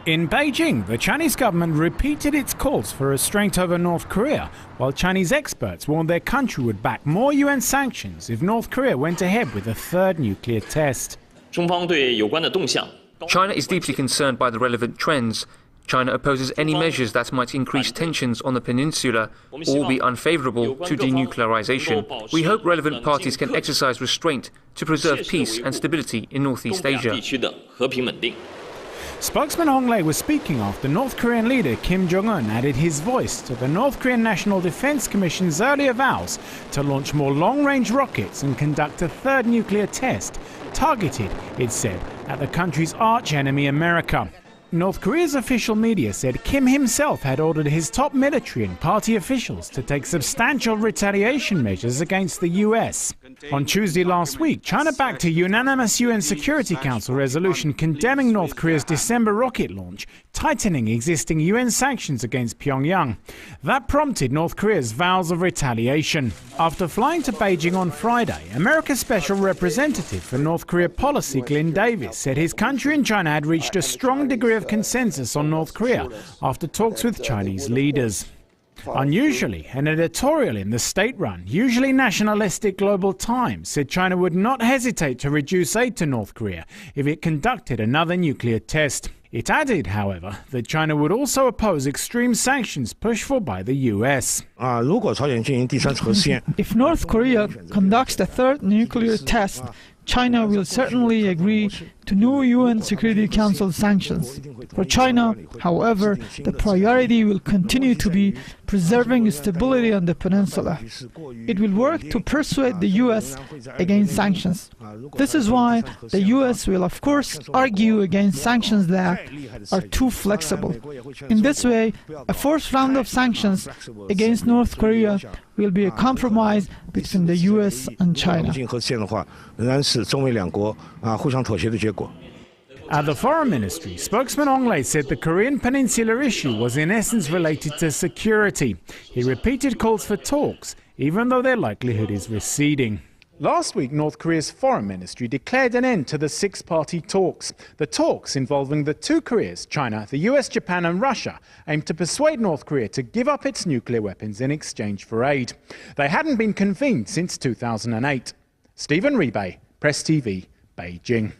In Beijing, the Chinese government repeated its calls for restraint over North Korea, while Chinese experts warned their country would back more UN sanctions if North Korea went ahead with a third nuclear test. China is deeply concerned by the relevant trends. China opposes any measures that might increase tensions on the peninsula or be unfavorable to denuclearization. We hope relevant parties can exercise restraint to preserve peace and stability in Northeast Asia. Spokesman Hong Lei was speaking after North Korean leader Kim Jong-un added his voice to the North Korean National Defense Commission's earlier vows to launch more long-range rockets and conduct a third nuclear test, targeted, it said, at the country's arch-enemy America. North Korea's official media said Kim himself had ordered his top military and party officials to take substantial retaliation measures against the US. On Tuesday last week, China backed a unanimous UN Security Council resolution condemning North Korea's December rocket launch, tightening existing UN sanctions against Pyongyang. That prompted North Korea's vows of retaliation. After flying to Beijing on Friday, America's special representative for North Korea policy, Glyn Davis, said his country and China had reached a strong degree of consensus on North Korea after talks with Chinese leaders. Unusually, an editorial in the state-run, usually nationalistic Global Times said China would not hesitate to reduce aid to North Korea if it conducted another nuclear test. It added, however, that China would also oppose extreme sanctions pushed for by the US. If North Korea conducts the third nuclear test, China will certainly agree to new UN Security Council sanctions. For China, however, the priority will continue to be preserving stability on the peninsula. It will work to persuade the US against sanctions. This is why the US will, of course, argue against sanctions that are too flexible. In this way, a fourth round of sanctions against North Korea will be a compromise between the US and China. At the Foreign Ministry, spokesman Hong Lei said the Korean Peninsula issue was in essence related to security. He repeated calls for talks, even though their likelihood is receding. Last week, North Korea's Foreign Ministry declared an end to the six-party talks. The talks involving the two Koreas, China, the US, Japan and Russia, aimed to persuade North Korea to give up its nuclear weapons in exchange for aid. They hadn't been convened since 2008. Stephen Rebay, Press TV, Beijing.